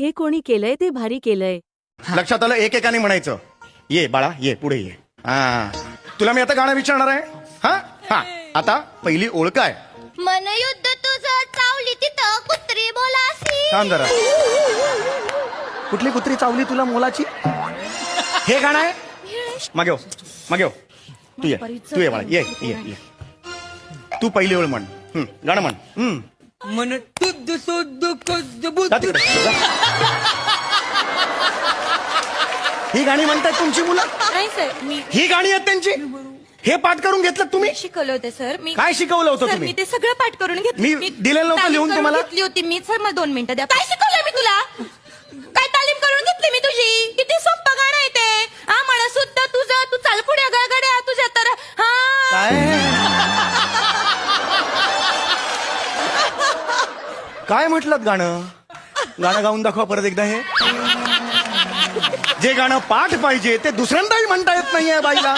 हे कोणी केलंय ते भारी केलंय. लक्षात आलं? एकेकाने म्हणायचं. ये बाळा ये, पुढे ये. हा, तुला मी आता गाणं विचारणार आहे. हा हा, आता पहिली ओळ काय? मन युद्ध तुझं चावली तिथं कुत्री बोलासी. थांब जरा. कुठली कुत्री चावली तुला मोलाची? हे गाणं आहे. मागे हो, मागे हो. तू ये बाळा, ये ये ये. तू पहिली ओळ म्हण. गाणं म्हण. मन तुझ सुद्ध जा तिकडे, जा. ही गाणी म्हणतात तुमची मुलं? नाही सर, मी ही गाणी आहेत त्यांची? हे पाठ करून घेतलं तुम्ही? शिकवलं होतं सर. मी काय शिकवलं होतं सर, तुम्ही? मी ते सगळं पाठ करून घेतलं. मी दिलेलं नव्हतं तालीम लिहून करून तुम्हाला? घेतली होती मी. सर मला 2 मिनिटं द्या. काय शिकवलंय मी तुला? काय तालीम करून घेतली मी तुझी? किती सोपं गाणं आहे ते. हा, मला सुद्धा तुझं, तू चाल पुढे गळगड्या तुझ्या तर. हा, काय म्हटलं गाणं? गाणं गाऊन दाखवा परत एकदा. हे जे गाणं पाठ पाहिजे ते दुसऱ्यांदाही म्हणता येत नाहीये बाईला.